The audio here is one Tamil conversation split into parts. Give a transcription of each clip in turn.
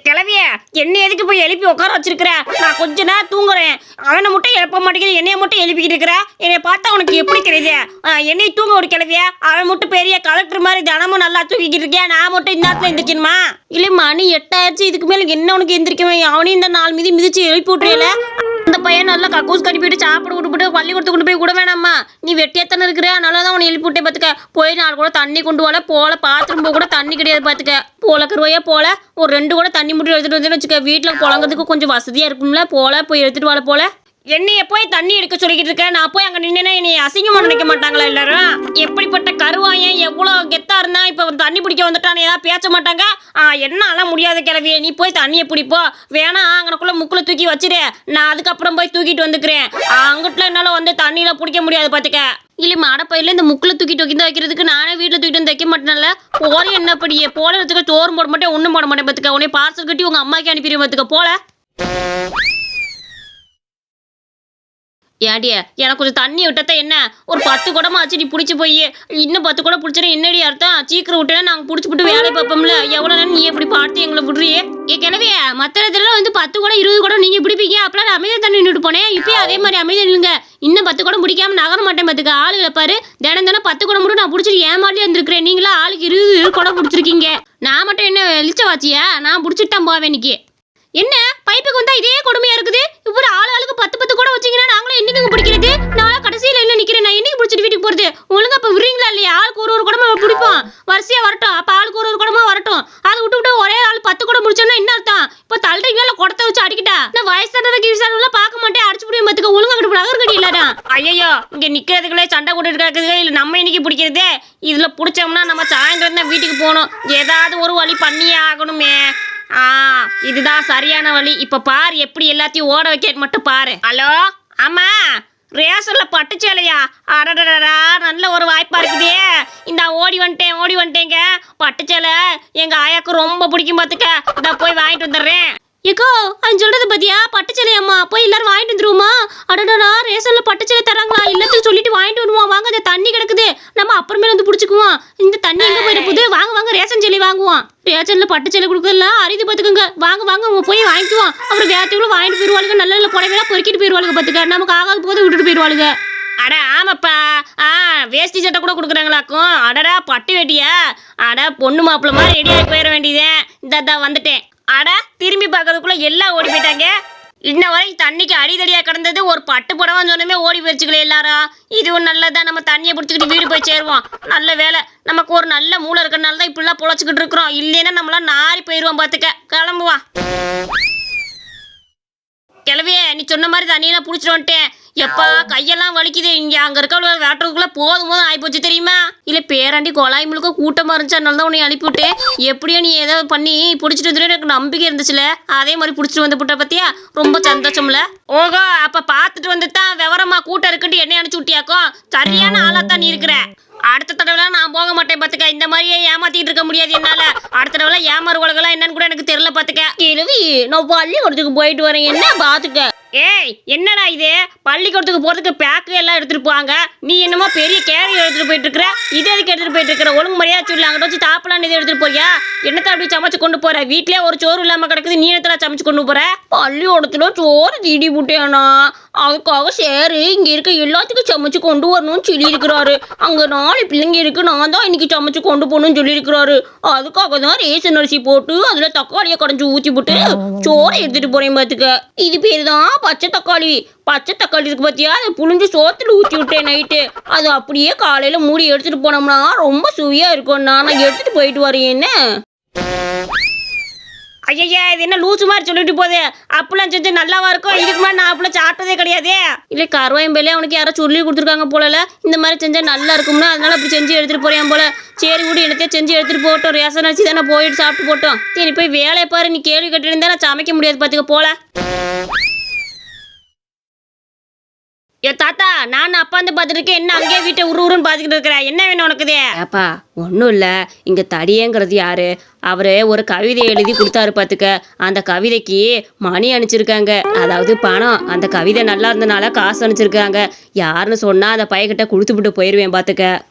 கிளவிய என்ன எதுக்கு போய் எழுப்பி உட்கார வச்சிருக்கிற? நான் கொஞ்ச நேரம் தூங்குறேன். அவனை மட்டும் எழுப்ப மாட்டேங்குது, என்னைய மட்டும் எழுப்பிக்கிட்டு இருக்கிற. என்னை பார்த்தா உனக்கு எப்படி தெரியுது? என்னை தூங்க ஒரு கிளவிய, அவன் மட்டும் பெரிய கலெக்டர் மாதிரி தினமும் நல்லா தூக்கிட்டு இருக்கேன். நான் மட்டும் இந்த நேரத்தில் எந்திரிக்கணுமா? இல்லை மணி 8 இதுக்கு மேலே என்ன உனக்கு எந்திரிக்கணும்? அவனையும் இந்த 4 மிதி மிதிச்சு எழுப்பி விட்டுறல. அந்த பையன் நல்லா கக்கூஸ் கட்டி போயிட்டு சாப்பிட விட்டுவிட்டு பள்ளிக்கூடத்து கொண்டு போய் கூட வேணாமா? நீ வெட்டியாத்தானே இருக்கிற, அதனால தான் உன்னை எழுப்பி விட்டே. பார்த்துக்க போய் 4 கூட தண்ணி கொண்டு போல பாத்ரூம் போக கூட தண்ணி கிடையாது. பார்த்துக்க போல கருவையா போல ஒரு 2 கூட தண்ணி முடி எடுத்துட்டு வந்து வச்சுக்க. வீட்டில் புழங்கிறதுக்கு கொஞ்சம் வசதியாக இருக்கும்ல. போய் எடுத்துட்டு வாழ போல. என்னைய போய் தண்ணி எடுக்க சொல்லிக்கிட்டு இருக்க. நான் போய் அங்கே நின்று என்னை அசிங்கமாக நினைக்க மாட்டாங்களா எல்லாரும்? எப்படிப்பட்ட கருவாயன் எவ்வளோ கெத்தா இருந்தா இப்போ தண்ணி பிடிக்க வந்துட்டான்னு ஏதாவது பேச மாட்டாங்க? என்னாலாம் முடியாத கிளவியே, நீ போய் தண்ணியை பிடிப்போ. வேணா அங்கனக்குள்ளே முக்கில் தூக்கி வச்சிரு, நான் அதுக்கப்புறம் போய் தூக்கிட்டு வந்துக்கிறேன். அங்கிட்ட என்னால் வந்து தண்ணியில் பிடிக்க முடியாது. பார்த்துக்க இல்லை மாடப்பையில் இந்த முக்கில் தூக்கிட்டு வைக்கிறதுக்கு நானே வீட்டில் தூக்கிட்டு வந்து வைக்க மாட்டேன்ல. போல என்ன படியே போல வச்சுக்க. சோறும் போட மாட்டேன், ஒன்றும் போட மாட்டேன். பார்த்துக்க உன்னை பார்சல் கட்டி உங்கள் அம்மாக்கே அனுப்பிடுவேன். பார்த்துக்க போல. ஏடிய எனக்கு கொஞ்சம் தண்ணி விட்டத என்ன ஒரு 10 குடமா ஆச்சு. நீ பிடிச்சி போய் இன்னும் 10 குடம் பிடிச்சா என்னடி அர்த்தம்? சீக்கிரம் விட்டேன்னா நாங்கள் பிடிச்சி விட்டு வேலையை பார்ப்போம்ல. எவ்வளோ நேரம் நீ எப்படி பார்த்து எங்களை விடுறியே? கிளவிய மற்ற இடத்துல வந்து 10 குடம் 20 குடம் நீங்கள் பிடிப்பீங்க. அப்பெல்லாம் நான் அமைதியாக தண்ணி நின்றுட்டு போனேன். இப்போயே அதே மாதிரி அமைதியாக நில்லுங்க. இன்னும் 10 குடம் பிடிக்காம நகர மாட்டேன். பார்த்துக்க ஆளுகளை பாரு. தினம் 10 குடம் மட்டும் நான் பிடிச்சிட்டு ஏமாட்டி வந்துருக்கிறேன். நீங்களா ஆளுக்கு 20 குடம் பிடிச்சிருக்கீங்க. நான் மட்டும் என்ன வெளிச்ச வாச்சியா? நான் பிடிச்சிட்டு தான் போவேன். இன்னைக்கு என்ன பைப்புக்கு வந்தா இதே கொடுமையா இருக்குது. இப்போ ஆளுக்கு 10 கூட வச்சீங்கன்னா நாங்களும் என்னைக்கு பிடிக்கிறது? நான் கடைசியில் என்ன நிக்கிறேன்? நான் என்னைக்கு பிடிச்சிட்டு வீட்டுக்கு போறது? ஒழுங்கா அப்ப விடுறீங்களா இல்லையா? ஆளுக்கு ஒரு குடமா பிடிப்போம். வரிசையா வரட்டும். அப்ப ஆளுக்கு ஒரு குடமா வரட்டும். அதை விட்டு ஒரே ஆள் 10 குடம் முடிச்சோன்னா என்ன அர்த்தம்? இப்போ தள்ளுறீங்களா குடத்தை வச்சு அடிக்கிட்டா? நான் வயசானதுக்கு பார்க்க மாட்டேன். அடிச்சு பிடிக்கும். பார்த்துக்க ஒழுங்கா கிட்ட நகர் கடி இல்லாதான். ஐயோ இங்க நிக்கிறதுக்குள்ளே சண்டை போட்டுட்டு கிடக்குது. இல்லை நம்ம இன்னைக்கு பிடிக்கிறதே. இதுல பிடிச்சோம்னா நம்ம சாயந்தரம் தான் வீட்டுக்கு போகணும். ஏதாவது ஒரு வழி பண்ணியே ஆகணுமே. இதுதான் சரியான வழி. இப்ப பாரு எப்படி எல்லாத்தையும் ஓட வைக்க மட்டும் பாரு. ஹலோ ஆமா ரேசர்ல பட்டுச்சேலையா? அடடடா நல்ல ஒரு வாய்ப்பா இருக்குதே. இந்த ஓடி வந்துட்டேங்க. பட்டுச்சேலை எங்க ஆயாக்கு ரொம்ப பிடிக்கும். பார்த்துக்க இந்த போய் வாங்கிட்டு வந்துடுறேன். ஏக்கோ அவன் சொல்றது பாத்தியா? பட்டுச்சேலையம்மா போய் எல்லாரும் வாங்கிட்டு வந்துருவோமா? அடடா ரேசன்ல பட்டுச்சேலை தராங்களா? எல்லாத்தையும் சொல்லிட்டு வாங்கிட்டு வருவோம். வாங்க அந்த தண்ணி கிடக்குது, நம்ம அப்புறமேல வந்து பிடிச்சிக்குவோம். இந்த தண்ணி எங்க போயிட போகுது? வாங்க ரேஷன் சேலை வாங்குவோம். ரேஷன்ல பட்டுச்சேலை கொடுக்கல அரிது பார்த்துக்கோங்க. வாங்க போய் வாங்கிக்குவோம். அப்புறம் வேத்துக்குள்ள வாங்கிட்டு போயிருவாளுங்க. நல்ல புடவைலாம் பொறுக்கிட்டு போயிருவாளுங்க. பார்த்துக்க நமக்கு ஆகாத போது விட்டுட்டு போயிருவாளுங்க. அட ஆமாப்பா. வேஷ்டி சட்டை கூட கொடுக்குறாங்களாக்கும். அடடா பட்டு வேட்டியா? அட பொண்ணு மாப்பிள்ள மாதிரி ரெடியாகி போயிட வேண்டியதே. இந்த வந்துட்டேன். அட திரும்பி பார்க்கறதுக்குள்ள எல்லாம் ஓடி போயிட்டாங்க. இன்ன வரை தண்ணிக்கு அடிதடியாக கிடந்தது ஒரு பட்டு புடவைன்னு சொன்னமே ஓடி போயிடுச்சுங்களே எல்லாரும். இதுவும் நல்லதான். நம்ம தண்ணியை பிடிச்சிக்கிட்டு வீடு போய் சேருவோம். நல்ல வேலை நமக்கு ஒரு நல்ல மூளை இருக்கிறனால தான் இப்படிலாம் பொழைச்சிக்கிட்டு இருக்கிறோம். இல்லைன்னா நம்மளாம் நாரி போயிடுவோம். பார்த்துக்க கிளம்புவான். கிளவியே நீ சொன்ன மாதிரி தண்ணியெல்லாம் பிடிச்சிட்டு வந்துட்டேன். எப்பா கையெல்லாம் வலிக்குது. இங்கே அங்கே இருக்க வேட்டுறதுக்குள்ளே போதும் ஆகிப்போச்சு தெரியுமா? இல்லை பேராண்டி கொலாய் முழுக்க கூட்டமாக இருந்துச்சு, அதனால தான் உன்னை அனுப்பிவிட்டேன். எப்படியோ நீ ஏதோ பண்ணி பிடிச்சிட்டு வந்துட்டு எனக்கு நம்பிக்கை இருந்துச்சுல. அதே மாதிரி பிடிச்சிட்டு வந்து விட்ட பத்தியா ரொம்ப சந்தோஷம்ல. ஓகோ அப்போ பார்த்துட்டு வந்து தான் விவரமா கூட்டம் இருக்குன்ட்டு என்னை அனுப்பிச்சு விட்டியாக்கோ. சரியான ஆளாத்தான் நீ இருக்கிற. அடுத்த தடவை நான் போக மாட்டேன். பார்த்துக்க இந்த மாதிரியே ஏமாத்திட்டு இருக்க முடியாது என்னால. அடுத்த தடவை ஏமாறு உலகெல்லாம் என்னன்னு கூட எனக்கு தெரியல. பார்த்துக்க கேள்வி நான் பள்ளிக்கூடத்துக்கு போயிட்டு வரேன். என்ன பார்த்துக்க. ஏய் என்னடா இது? பள்ளிக்கூடத்துக்கு போறதுக்கு பேக்கு எல்லாம் எடுத்துட்டு போவாங்க. நீ என்னமோ பெரிய கேரி எடுத்துட்டு போயிட்டு இருக்கிற. இது எதுக்கு எடுத்துட்டு போயிட்டு இருக்கிற? ஒழுங்கு மரியாதை சொல்லி அங்கிட்ட வச்சு சாப்பிடலாம். இதை எடுத்துட்டு போறியா? என்னத்தை அப்படி சமைச்சு கொண்டு போற? வீட்லயே ஒரு சோறு இல்லாம கிடக்குது. நீ என்னத்தெல்லாம் சமைச்சு கொண்டு போற? பள்ளிக்கூடத்துல சோறு தீடி போட்டேனா? அதுக்காக சரி இங்க இருக்க எல்லாத்துக்கும் சமைச்சு கொண்டு வரணும்னு சொல்லி இருக்கிறாரு. அங்க 4 பிள்ளைங்க இருக்கு. நான் தான் இன்னைக்கு சமைச்சு கொண்டு போகணும்னு சொல்லி இருக்கிறாரு. அதுக்காக தான் ரேஷன் அரிசி போட்டு அதுல தக்காளியை கடைஞ்சு ஊற்றி போட்டு சோறை எடுத்துட்டு போறேன். பார்த்துக்க இது பேர் தான் பச்சை தக்காளி. பச்சை தக்காளி இருக்கு பார்த்தியா? அதை புழிஞ்சு சோத்துல ஊற்றி விட்டேன் நைட்டு. அது அப்படியே காலையில மூடி எடுத்துட்டு போனோம்னா ரொம்ப சுவையா இருக்கும். நான் எடுத்துட்டு போயிட்டு வரேன். என்ன ஐயா இது என்ன லூசு மாதிரி சொல்லிட்டு போகுது? அப்பெல்லாம் செஞ்சு நல்லாவா இருக்கும்? இதுக்கு மாதிரி நான் அப்பெல்லாம் சாப்பிட்டதே கிடையாது. இல்லை கருவாயம்பேலே அவனுக்கு யாரோ சொல்லி கொடுத்துருக்காங்க போல. இந்த மாதிரி செஞ்சா நல்லா இருக்கும்னா அதனால அப்படி செஞ்சு எடுத்துட்டு போறேன் போல. சரி கூட என்னத்தையும் செஞ்சு எடுத்துட்டு போட்டோம். ரேஷன் அரிசி தானே போயிட்டு சாப்பிட்டு போட்டோம். சரி போய் வேலையை பாரு. நீ கேள்வி கட்டிருந்தா நான் சமைக்க முடியாது. பார்த்துக்க போல. ஏ தாத்தா நான் அப்பா வந்து பார்த்துட்டு இருக்கேன். என்ன அங்கேயே வீட்டை உருன்னு பார்த்துக்கிட்டு இருக்கிறேன். என்ன வேணும் உனக்குதே? ஏப்பா ஒன்றும் இல்லை. இங்கே தடியேங்கிறது யாரு? அவரு ஒரு கவிதை எழுதி கொடுத்தாரு. பார்த்துக்க அந்த கவிதைக்கு மணி அனுப்பிச்சிருக்காங்க. அதாவது பணம். அந்த கவிதை நல்லா இருந்தனால காசு அனுப்பிச்சிருக்காங்க. யாருன்னு சொன்னா அந்த பையன்கிட்ட கொடுத்துவிட்டு போயிடுவேன். பார்த்துக்க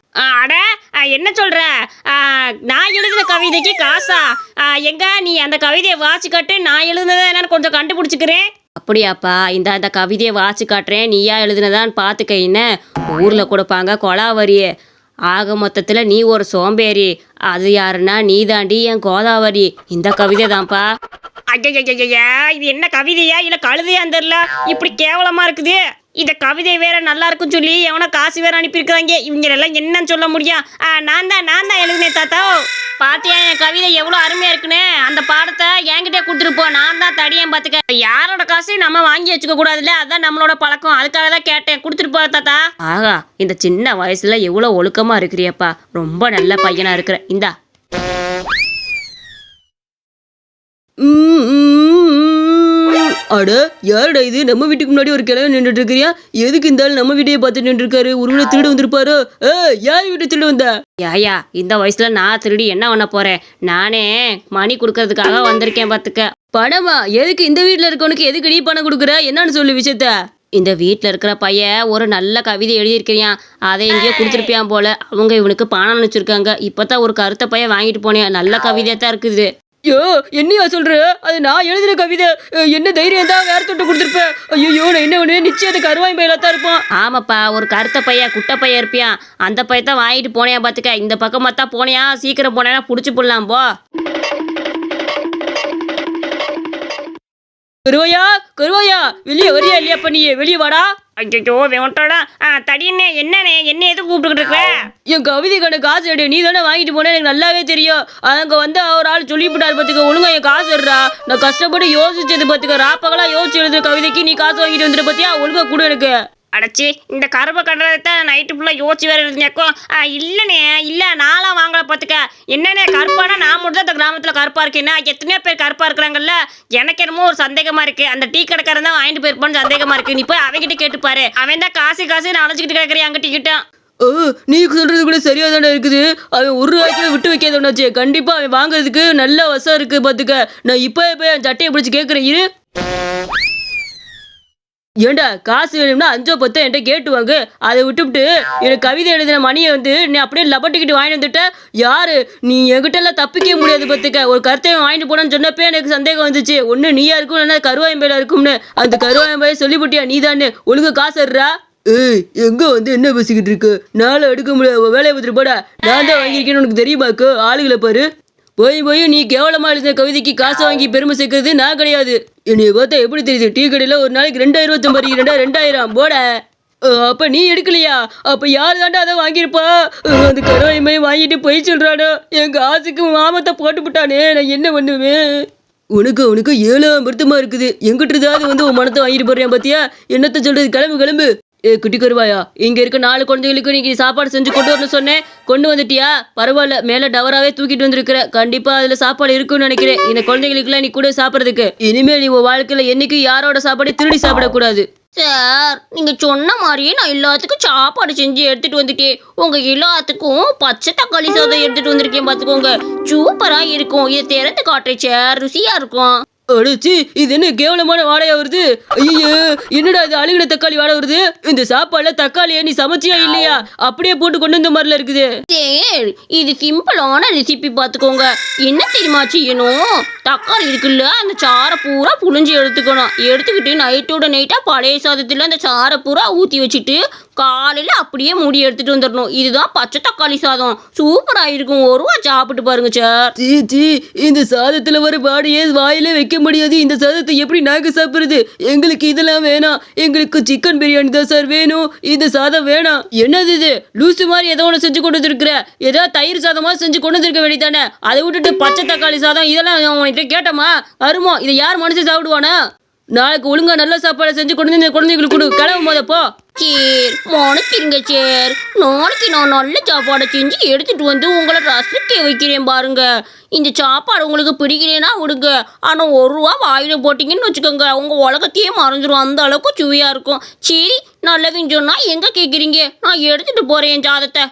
அட என்ன சொல்ற? நான் எழுதின கவிதைக்கு காசா? எங்க நீ அந்த கவிதையை வாசி காட்டு, நான் எழுதுனதை என்னன்னு கொஞ்சம் கண்டுபிடிச்சிக்கிறேன். அப்படியாப்பா, இந்த கவிதையை வாசி காட்டுறேன், நீயா எழுதுனதான்னு பார்த்துக்க. ஊரில் கொடுப்பாங்க கொலாவரியே. ஆக மொத்தத்தில் நீ ஒரு சோம்பேறி. அது யாருன்னா நீ தாண்டி என் கோதாவரி. இந்த கவிதை தான்ப்பா. ஐயா, இது என்ன கவிதையா இல்லை கழுதையான்னு தெரியல, இப்படி கேவலமா இருக்குது. இந்த கவிதை வேற நல்லா இருக்குன்னு சொல்லி எவனோ காசு வேற அனுப்பியிருக்கிறாங்க. இவங்க எல்லாம் என்னன்னு சொல்ல முடியும்? நான் தான் எழுதினேன் தாத்தா. பாத்தியா என் கவிதை எவ்வளோ அருமையா இருக்குன்னு? அந்த பாடத்தை என்கிட்டே கொடுத்துருப்போம். நான் தான் தடியேன் பார்த்துக்க. யாரோட காசையும் நம்ம வாங்கி வச்சுக்க கூடாதுல்ல, அதுதான் நம்மளோட பழக்கம். அதுக்காக தான் கேட்டேன், கொடுத்துருப்பா தாத்தா. ஆகா, இந்த சின்ன வயசுல எவ்வளோ ஒழுக்கமா இருக்கிறியப்பா, ரொம்ப நல்ல பையனா இருக்கிற. இந்தா. அட யாருடா இது? நம்ம வீட்டுக்கு முன்னாடி ஒரு கிழமை நின்றுட்டு இருக்கிறியா? எதுக்கு இந்த ஆள் நம்ம வீட்டையே பார்த்துட்டு நின்று இருக்காரு? ஒருவேளை திருடு வந்திருப்பாரோ? யார் வீட்டு திருடு வந்தா? யாயா, இந்த வயசுல நான் திருடி என்ன பண்ண போறேன்? நானே மணி கொடுக்கறதுக்காக வந்திருக்கேன் பார்த்துக்க. பணமா? எதுக்கு? இந்த வீட்டுல இருக்கவனுக்கு எதுக்கு நீ பணம் கொடுக்குற? என்னன்னு சொல்லு விஷயத்த. இந்த வீட்டில் இருக்கிற பையன் ஒரு நல்ல கவிதை எழுதியிருக்கிறியான், அதை எங்கேயோ கொடுத்துருப்பியான் போல. அவங்க இவனுக்கு பணம் அனுப்பிச்சிருக்காங்க. இப்போதான் ஒரு கருத்த பையன் வாங்கிட்டு போனேன். நல்ல கவிதையாக தான் இருக்குது. ஐயோ, என்னையா சொல்ற? அது நான் எழுதுற கவிதை. என்ன தைரியம் தான் வேற தொட்டு கொடுத்துருப்பேன். ஐயோ, நான் என்ன பண்ணுவேன்? நிச்சயம் அது கருவாய் பையில தான் இருப்பான். ஆமாப்பா, ஒரு கருத்த பையன் குட்டை பையன் இருப்பியான். அந்த பையன் தான் வாங்கிட்டு போனேன் பார்த்துக்க. இந்த பக்கமாக தான் போனியா, சீக்கிரம் போனேன்னா பிடிச்சி போடலாம் போ. கருவாயா வெளியே வரியா இல்லையா? நீ வெளியே வாடா. ஐயோ வேண்டாடா. தடியண்ணே, என்னண்ணே என்ன எதுக்கு கூப்பிட்டுக்கிட்டு இருக்கிற? என் கவிதை கடை காசு எடு. நீ தானே வாங்கிட்டு போனேன், எனக்கு நல்லாவே தெரியும். அங்கே வந்து ஒரு ஆள் சொல்லிவிட்டாரு பார்த்துக்க. ஒழுங்கா என் காசு எடுறா. நான் கஷ்டப்பட்டு யோசிச்சது பார்த்துக்க. ராப்பகலாம் யோசிச்சு எழுதுற கவிதைக்கு நீ காசு வாங்கிட்டு வந்துட்டு பார்த்தியா? ஒழுங்கா கொடு எனக்கு. அடைச்சி, இந்த கருப்பை கட்டுறத நைட்டு ஃபுல்லாக யோசிச்சு வேறு எழுதியாக்கும். இல்லைண்ணே, இல்லை நான்லாம் வாங்கலை பார்த்துக்க. என்னண்ணே கருப்பானா நான் மட்டும் தான் இந்த கிராமத்தில் கருப்பாக இருக்கேன்னா, எத்தனையோ பேர் கருப்பாக இருக்கிறாங்கல்ல. எனக்கு என்னமோ ஒரு சந்தேகமாக இருக்குது. அந்த டீ கடைக்காரன் தான் வாங்கிட்டு போயிருப்பான்னு சந்தேகமாக இருக்குது. நீ போய் அவன்கிட்ட கேட்டுப்பாரு. அவன் தான் காசு நான் அழைச்சிக்கிட்டு கிடக்கிறேன் அங்கே டிக்கிட்டான். நீ சொல்றது கூட சரியா தானே இருக்குது. அவன் ஒரு ரூபாய்க்கு விட்டு வைக்காதவனாச்சு. கண்டிப்பா அவன் வாங்குறதுக்கு நல்ல வசம் இருக்கு பார்த்துக்க. நான் இப்போ போய் என் சட்டையை பிடிச்சி கேட்குறேன். இரு. ஏண்டா, காசு வேணும்னா 5 10 என்கிட்ட கேட்டு வாங்க. அதை விட்டுவிட்டு எனக்கு கவிதை எழுதின மணியை வந்து நீ அப்படியே லபட்டிக்கிட்டு வாங்கிட்டு வந்துட்ட. யாரு நீ? என்கிட்ட எல்லாம் தப்பிக்க முடியாது பார்த்துக்க. ஒரு கருத்தையும் வாங்கிட்டு போனான்னு சொன்னப்பே எனக்கு சந்தேகம் வந்துச்சு. ஒன்று நீயா இருக்கும், இல்லைன்னா கருவாயம்பையில இருக்கும்னு. அந்த கருவாயம்பையை சொல்லிவிட்டியா நீ தானே? ஒழுங்கா காசு எடுறா. எங்க வந்து என்ன பேசிக்கிட்டு இருக்கு? நாளை எடுக்க முடியாது, வேலையை பார்த்துட்டு போடா. நான் தான் வாங்கியிருக்கேன்னு உனக்கு தெரியுமாக்கு? ஆளுகளை பாரு. போய் நீ கேவலமா எழுதின கவிதைக்கு காசை வாங்கி பெருமை சேர்க்கறது நான் கிடையாது. என்னைய பார்த்தா எப்படி தெரியுது? டீ கடையில் ஒரு நாளைக்கு 2000 சம்பாதிக்கிறேன்டா. 2000 போட. அப்ப நீ எடுக்கலையா? அப்ப யார் தாண்டா அதை வாங்கியிருப்பா? அந்த கருவாயமையை வாங்கிட்டு போய் சொல்றானோ. எங்க ஆசைக்கு மாமத்தை போட்டுவிட்டானே, நான் என்ன பண்ணுவேன்? உனக்கு 7ஆம் வருத்தமா இருக்குது. எங்கிட்டதாவது வந்து உன் மனத்தை வாங்கிட்டு போடுறேன் பார்த்தியா? என்னத்த சொல்றது? கிளம்பு. குட்டி கருவாயா, இங்க இருக்க 4 குழந்தைகளுக்கு நீங்க சாப்பாடு செஞ்சு கொண்டு வரணும்னு சொன்னேன். கொண்டு வந்துட்டியா? பரவாயில்ல, மேல டவராவே தூக்கிட்டு வந்திருக்கிற. கண்டிப்பா அதுல சாப்பாடு இருக்குன்னு நினைக்கிறேன். இந்த குழந்தைகளுக்குலாம் நீ கூட சாப்பிட்றதுக்கு. இனிமேல் நீ உன் வாழ்க்கையில என்னைக்கு யாரோட சாப்பாடை திருடி சாப்பிடக்கூடாது. சார், நீங்க சொன்ன மாதிரியே நான் எல்லாத்துக்கும் சாப்பாடு செஞ்சு எடுத்துட்டு வந்துட்டேன். உங்க எல்லாத்துக்கும் பச்சை தக்காளி சாதம் எடுத்துட்டு வந்திருக்கேன் பார்த்துக்கோங்க. சூப்பரா இருக்கும். இதை திறந்து காட்டுறேன் சார், ருசியா இருக்கும். அடிச்சு, இது என்ன கேவலமான வாடையா வருது? ஐயோ, என்னடா இது அழுகின தக்காளி வாடை வருது? இந்த சாப்பாடுல தக்காளியா நீ சமைச்சியா இல்லையா? அப்படியே போட்டு கொண்டு வந்த மாதிரில இருக்குது. சரி, இது சிம்பிளான ரெசிபி பார்த்துக்கோங்க. என்ன தெரியுமா செய்யணும்? தக்காளி இருக்குல்ல, அந்த சாரை பூரா புழிஞ்சு எடுத்துக்கணும். எடுத்துக்கிட்டு நைட்டோட நைட்டா பழைய சாதத்தில் அந்த சாரை பூரா ஊற்றி வச்சுட்டு காலையில் அப்படியே மூடி எடுத்துட்டு வந்துடணும். இதுதான் பச்சை தக்காளி சாதம். சூப்பராக இருக்கும். ஒரு ரூபா சாப்பிட்டு பாருங்க சார். இந்த சாதத்தில் வர பாடியே வாயிலே வைக்க முடியாது. இந்த சாதத்தை எப்படி நாங்கள் சாப்பிட்றது? எங்களுக்கு இதெல்லாம் வேணாம். எங்களுக்கு சிக்கன் பிரியாணி தான் சார் வேணும். இந்த சாதம் வேணாம். என்னது இது? லூசு மாதிரி ஏதோ ஒன்று செஞ்சு கொண்டு வந்துருக்குற. ஏதாவது தயிர் சாதமாக செஞ்சு கொண்டு வந்துருக்க வேண்டியதானே? அதை விட்டுட்டு பச்சை தக்காளி சாதம் இதெல்லாம் உன்கிட்ட கேட்டோமா? அருமோ, இதை யார் மனுஷன் சாப்பிடுவானா? நாளைக்கு ஒழுங்கா நல்ல சாப்பாடை செஞ்சு கொண்டு வந்து குழந்தைங்களுக்கு கொடு. கிளம்பும் போதப்போ சேர் மனுச்சிருங்க சேர். நாளைக்கு நான் நல்ல சாப்பாடை செஞ்சு எடுத்துட்டு வந்து உங்களை ரசிக்க வைக்கிறேன் பாருங்க. இந்த சாப்பாடு உங்களுக்கு பிடிக்கிறேன்னா விடுங்க. ஆனால் 1 ரூபா வாயில் போட்டிங்கன்னு வச்சுக்கோங்க, உங்கள் உலகத்தையே மறைஞ்சிரும். அந்த அளவுக்கு சுவையாக இருக்கும். சரி, நல்லதுன்னு சொன்னால் எங்கே கேட்குறீங்க? நான் எடுத்துகிட்டு போகிறேன் என் சாதத்தை.